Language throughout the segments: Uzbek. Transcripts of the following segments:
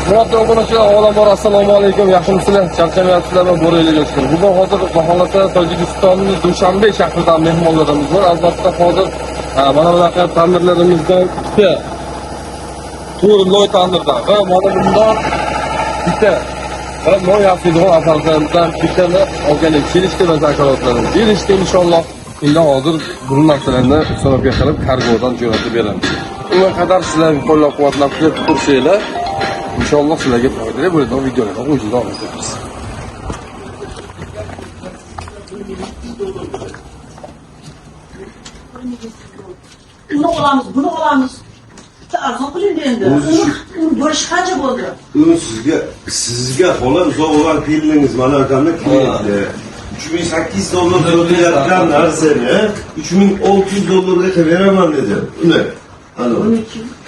Hurmatli obunachilar, avvalambor assalomu alaykum. Yaxshimisizlar? Charchamayapsizlarmi? Bo'laylik olsun. Bugun hozir mahallada Tojikistonning Dushanbe shahridan mehmonlarimiz bor. Albatta hozir mana bunaqa ta'mirlarimizdan ikkita to'rt loy ta'mirdan va mana bundan bitta va loy yapadigan asarlarimizdan bittani olganlik kelishdi va zakoratlarimiz berishdi inshaalloh. Endi hozir bu narsalarni hisobga qilib kargodan jo'natib beramiz. Unga qadar sizlarni qo'llab-quvvatlab tursanglar, inshaalloh sizlarga foydali bo'ladigan videolarni qo'yishni davom etamiz. Bunu olamiz. Arzon qiling endi. Uni bo'lish qancha bo'ldi? Sizga xolam zo'g'al filmingiz mana ekanmi? 3800 dollar to'layotgan narsani 3600 dollarga qilib beraman dedi. Uni.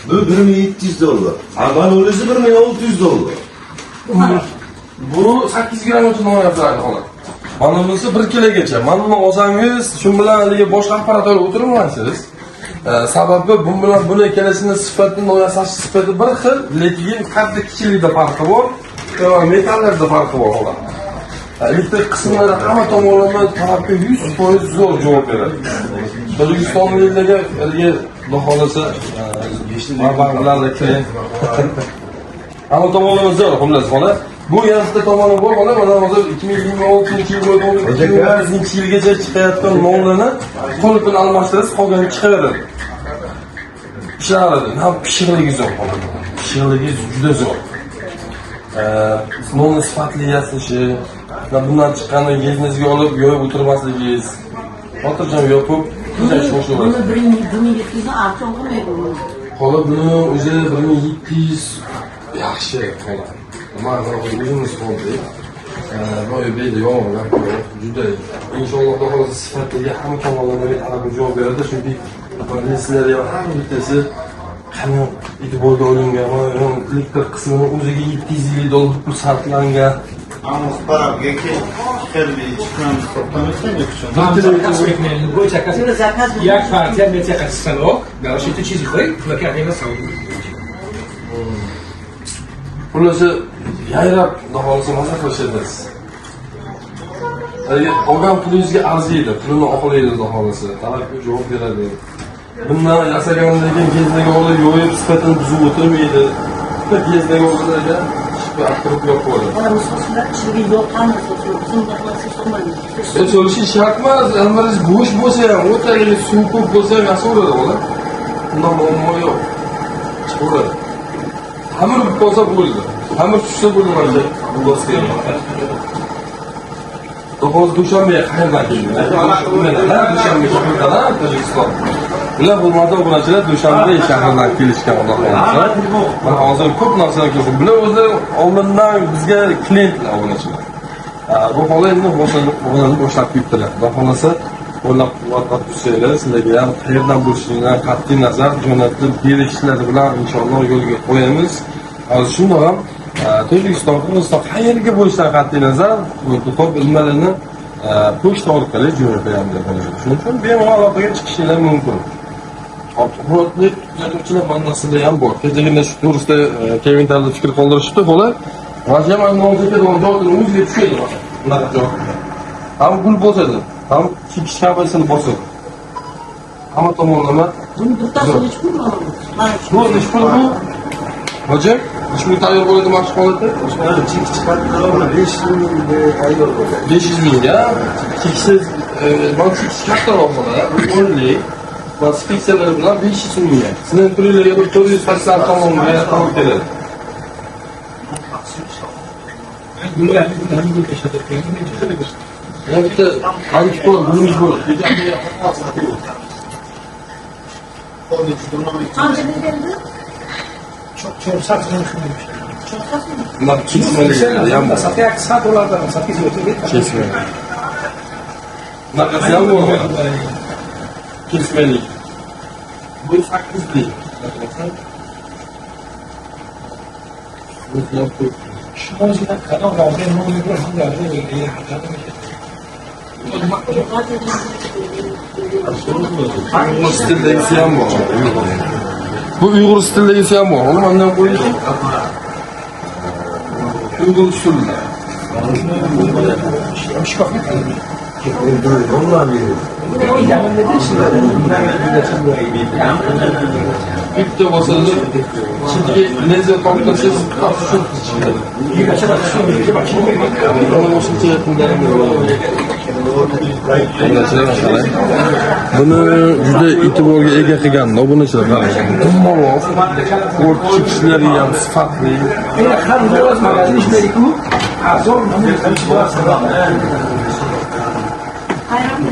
Bu 1700 dollar. Avval o'zi 1600 dollar. Bu 8 gram uchun olyapti xolam. Mana bunisi 1 kilogacha. Mana buni olsangiz, shu bilan boshqa apparatlar o'tirmaysiz. Sababi bu bilan buni kelishini sifatini yasash sifati bir xil, lekin qaddi kichilikda farqi bor va metallarda farqi bor xolam. Elektrik qismlari hamma tomonlama tarafga 100% zo'r javob beradi. Tojikistonliklarga baholasa mablag' kerak. Hamma tomonlama zo'r, xullas xola. Bu yaxshi tomoni bor, mana hozir 2026-yilgacha chiqayotgan mollarni qolipini almashtirish, qolgani chiqaveradi. Ishlaradi. Ham pishiqligi zo'r xola. Pishiqligi juda zo'r. Molni sifatli yasashi, bundan chiqqandan yeznizga olib yo'yib o'tirmasligingiz, xotirjam yopib, shunday sho'shiladi. Buni 1700 arzon qilmaydi. Xola buni o'zi 1700 yaxshi xola. Mana o'zimiz qoldi. Ro'y beyda yo'g'lar juda. Inshaalloh xudo sifatiga hamma tomonlarga aniq javob beradi. Chunki sizlar ham bittasi qani e'tiborga olingan, elektr qismini o'ziga 750 dollar pul sarflangan. Ammo parabga kelib chiqamiz to'xtamasa yo'qmi? Jak partia będzie jakaś stanok, dalej to ci zichy, lekarnie na są. Xullas, yayrab daholasa maza qilishasiz. Olgan pulingizga arziydi, pulni oqlaydi daholasa, talabga javob beradi. Bundan yasagandan keyin gezdagi olib yo'yib sifatini buzib o'tirmaydi. Gezdagi olib aktirib yo'qoladi. Mana bu so'zlar ichiga yo'qmi, so'zlar so'zlar. So'lishi shart emas, albatta bo'sh bo'lsa ham, o'tayli suv ko'p bo'lsa ham yasaveradi bola. Bundan muammo yo'q. Chiqaveradi. Hamir bo'lsa bo'ldi. Hamir tushsa bo'ldi mana bu bosqichga. To'g'ri Dushanbe qayerdan keldi? Dushanbe shahridan, Tojikiston. Ular hurmatli obunachilar Dushanbe shahridan kelishgan Xudo xohlasa. Mana hozir ko'p narsalar keldi. Bular o'zi oldindan bizga klientlar obunachilar. Bu holat endi boshlab ketdilar. Xudo xohlasa qo'llab-quvvatlab tursanglar, sizlarga ham qayerdan bo'lishingizdan qat'iy nazar jo'natib berishlari bilan inshaalloh yo'lga qo'yamiz. Hozir shundoq ham Tojikiston, Qirg'iziston qayerga bo'lishidan qat'iy nazar ko'p ilmlarni pochta orqali jo'natib beramiz deb o'ylayman. Shuning uchun bemalol aloqaga chiqishingiz mumkin. Hurmatli kuzatuvchilar, mana sizlar ham bor. Kechagina shu to'g'risida kommentariyada fikr qoldirishibdi, xolos. Vaziyat mana hozirga davomini o'ziga tushadi. Bunaqa joy. Ham gul bosadi, ham chekish kabasini bosadi. Hamma tomonlama Buni bittasi nech pul mana bu? bu nech pul bu? Hojam, nech pul tayyor bo'ladi maxsus holatda? Mana chek chiqartirib 500 ming tayyor bo'ladi. 500 ming ya. Cheksiz, mana cheksiz kattaroq bo'ladi. Bu o'nli. Va spetsiyalar bilan 500 ming. Sizning pulingizni bir 480 tomonga olib keladi. Ya bitta antipol bunimiz bor. Qancha berdi? Çok satın kılmış. Bunlar kesmeli ham bor. Satıyor kısa dolardan satıyor. Kesmeli. Bunaqasi ham bor. Kesmeli. Bu 8 değil. Şu yüzden kadar var. Ben onu görüyorum. Bu stildagisi ham bor. Bu Uyg'ur stildagisi ham bor. Uni mendan qo'ying. Uygun usulle. Bitti basıldı. Şimdi lezzet ortasız kapsın içinde. Ama o şimdi buni juda e'tiborga ega qilganda bunisini qarang. Dumaloq, o'rchiqishlari ham sifatli. Hayran